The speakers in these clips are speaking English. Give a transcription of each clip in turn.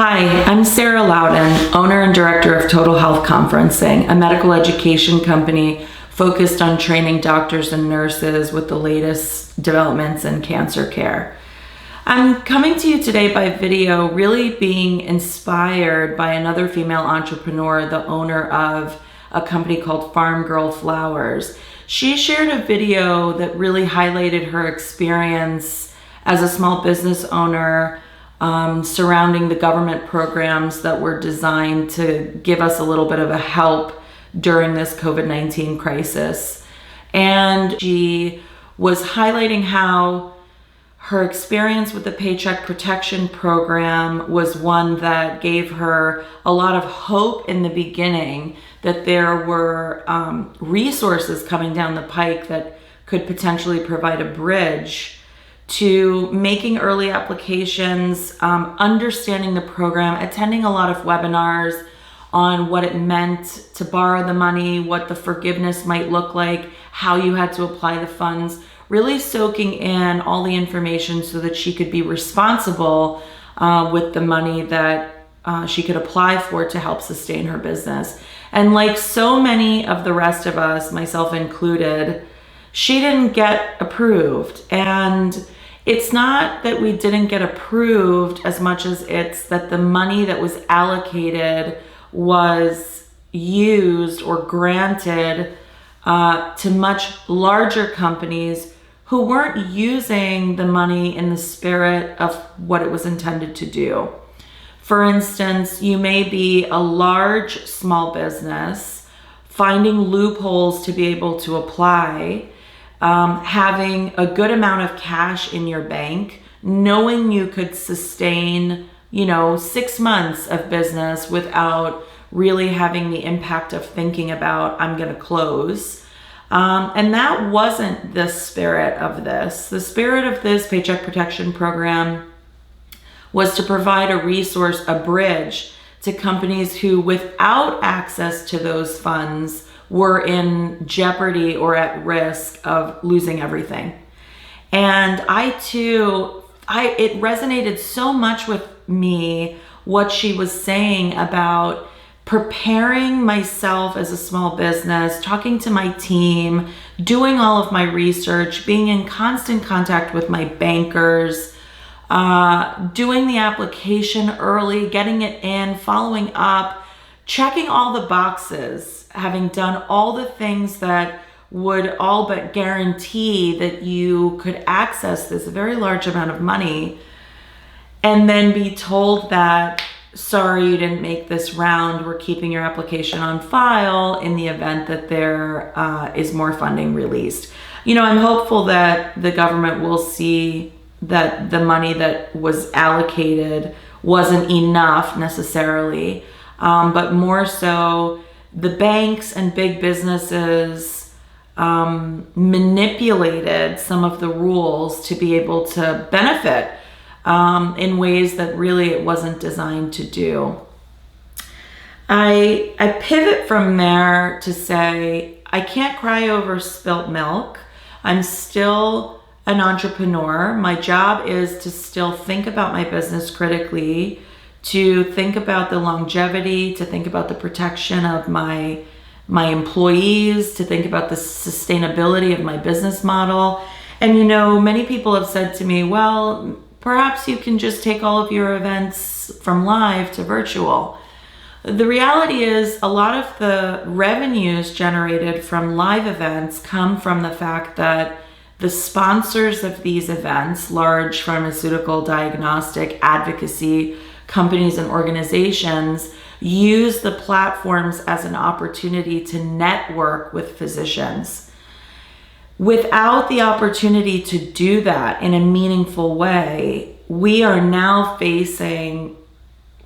Hi, I'm Sarah Louden, owner and director of Total Health Conferencing, a medical education company focused on training doctors and nurses with the latest developments in cancer care. I'm coming to you today by video, really being inspired by another female entrepreneur, the owner of a company called Farm Girl Flowers. She shared a video that really highlighted her experience as a small business owner surrounding the government programs that were designed to give us a little bit of a help during this COVID-19 crisis. And she was highlighting how her experience with the Paycheck Protection Program was one that gave her a lot of hope in the beginning that there were resources coming down the pike that could potentially provide a bridge to making early applications, understanding the program, attending a lot of webinars on what it meant to borrow the money, what the forgiveness might look like, how you had to apply the funds, really soaking in all the information so that she could be responsible with the money that she could apply for to help sustain her business. And like so many of the rest of us, myself included, she didn't get approved. And it's not that we didn't get approved as much as it's that the money that was allocated was used or granted to much larger companies who weren't using the money in the spirit of what it was intended to do. For instance, you may be a large small business finding loopholes to be able to apply, having a good amount of cash in your bank, knowing you could sustain, 6 months of business without really having the impact of thinking about, I'm going to close. And that wasn't the spirit of this. The spirit of this Paycheck Protection Program was to provide a resource, a bridge to companies who, without access to those funds, were in jeopardy or at risk of losing everything. And it resonated so much with me what she was saying about preparing myself as a small business, talking to my team, doing all of my research, being in constant contact with my bankers, doing the application early, getting it in, following up, checking all the boxes, having done all the things that would all but guarantee that you could access this very large amount of money, and then be told that, sorry, you didn't make this round, we're keeping your application on file in the event that there is more funding released. I'm hopeful that the government will see that the money that was allocated wasn't enough necessarily, but more so the banks and big businesses manipulated some of the rules to be able to benefit in ways that really it wasn't designed to do. I pivot from there to say, I can't cry over spilt milk. I'm still an entrepreneur. My job is to still think about my business critically, to think about the longevity, to think about the protection of my employees, to think about the sustainability of my business model. And many people have said to me, well, perhaps you can just take all of your events from live to virtual. The reality is a lot of the revenues generated from live events come from the fact that the sponsors of these events, large pharmaceutical, diagnostic, advocacy companies and organizations, use the platforms as an opportunity to network with physicians. Without the opportunity to do that in a meaningful way, we are now facing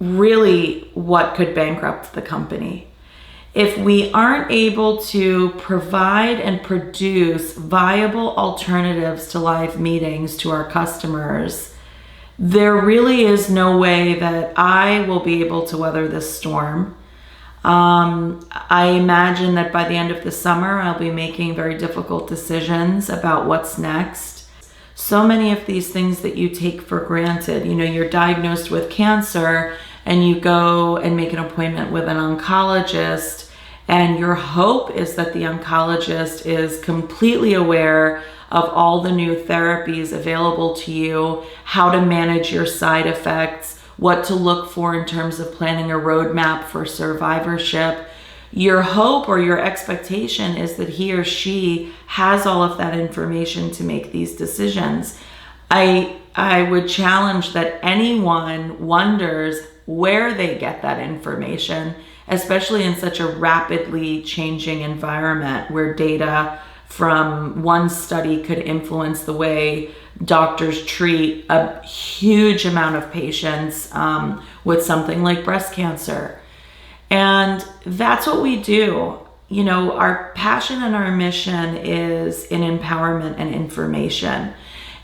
really what could bankrupt the company. If we aren't able to provide and produce viable alternatives to live meetings to our customers, there really is no way that I will be able to weather this storm. I imagine that by the end of the summer, I'll be making very difficult decisions about what's next. So many of these things that you take for granted, you're diagnosed with cancer and you go and make an appointment with an oncologist, and your hope is that the oncologist is completely aware of all the new therapies available to you, how to manage your side effects, what to look for in terms of planning a roadmap for survivorship. Your hope or your expectation is that he or she has all of that information to make these decisions. I would challenge that anyone wonders where they get that information, especially in such a rapidly changing environment where data from one study could influence the way doctors treat a huge amount of patients with something like breast cancer. And that's what we do. You know, our passion and our mission is in empowerment and information.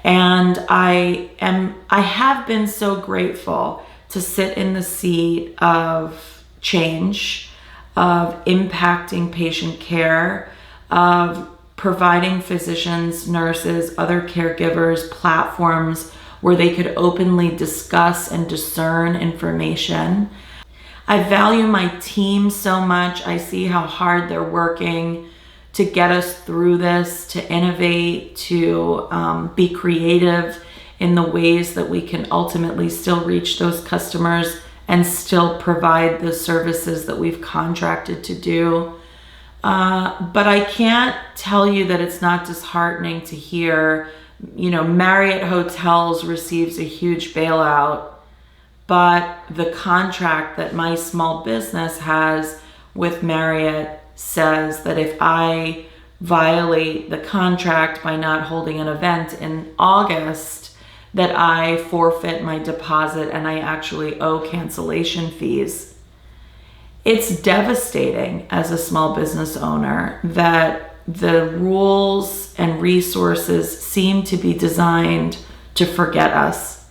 And I have been so grateful to sit in the seat of change, of impacting patient care, of providing physicians, nurses, other caregivers platforms where they could openly discuss and discern information. I value my team so much. I see how hard they're working to get us through this, to innovate, to be creative in the ways that we can ultimately still reach those customers and still provide the services that we've contracted to do. But I can't tell you that it's not disheartening to hear, you know, Marriott Hotels receives a huge bailout, but the contract that my small business has with Marriott says that if I violate the contract by not holding an event in August, that I forfeit my deposit and I actually owe cancellation fees. It's devastating as a small business owner that the rules and resources seem to be designed to forget us.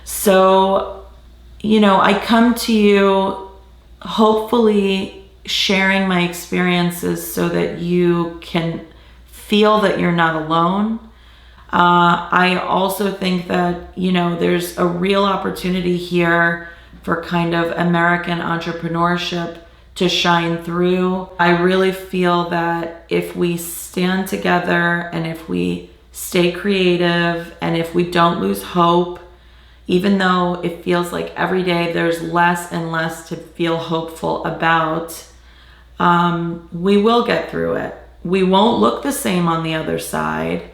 So, you know, I come to you hopefully sharing my experiences so that you can feel that you're not alone. I also think that, you know, there's a real opportunity here for kind of American entrepreneurship to shine through. I really feel that if we stand together and if we stay creative and if we don't lose hope, even though it feels like every day there's less and less to feel hopeful about, we will get through it. We won't look the same on the other side.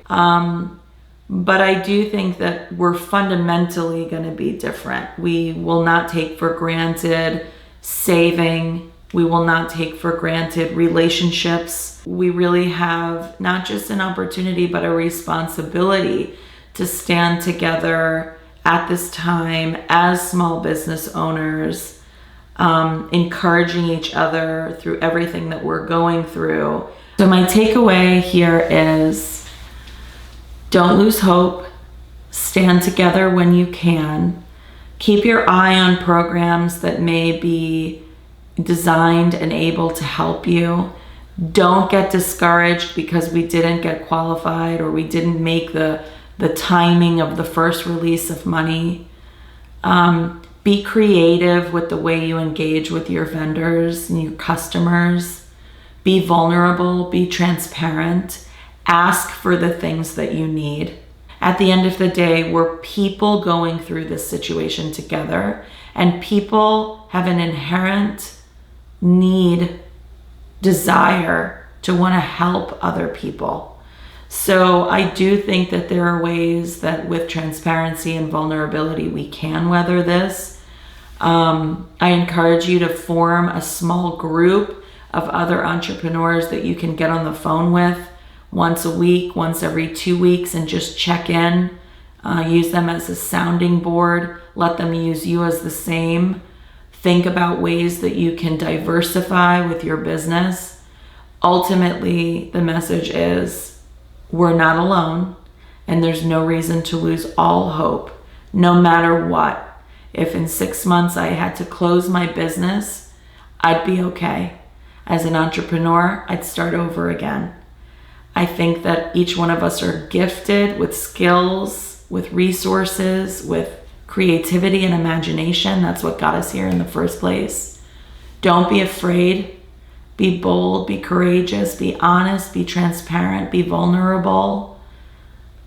But I do think that we're fundamentally going to be different. We will not take for granted saving. We will not take for granted relationships. We really have not just an opportunity, but a responsibility to stand together at this time as small business owners, encouraging each other through everything that we're going through. So my takeaway here is, don't lose hope. Stand together when you can. Keep your eye on programs that may be designed and able to help you. Don't get discouraged because we didn't get qualified or we didn't make the timing of the first release of money. Be creative with the way you engage with your vendors and your customers. Be vulnerable, be transparent. Ask for the things that you need. At the end of the day, we're people going through this situation together, and people have an inherent need, desire to want to help other people. So I do think that there are ways that with transparency and vulnerability, we can weather this. I encourage you to form a small group of other entrepreneurs that you can get on the phone with once a week, once every 2 weeks, and just check in. Use them as a sounding board. Let them use you as the same. Think about ways that you can diversify with your business. Ultimately, the message is we're not alone, and there's no reason to lose all hope, no matter what. If in 6 months I had to close my business, I'd be okay. As an entrepreneur, I'd start over again. I think that each one of us are gifted with skills, with resources, with creativity and imagination. That's what got us here in the first place. Don't be afraid. Be bold, be courageous, be honest, be transparent, be vulnerable.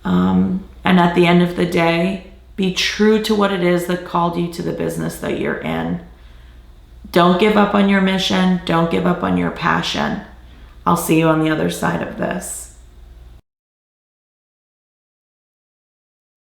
And at the end of the day, be true to what it is that called you to the business that you're in. Don't give up on your mission. Don't give up on your passion. I'll see you on the other side of this.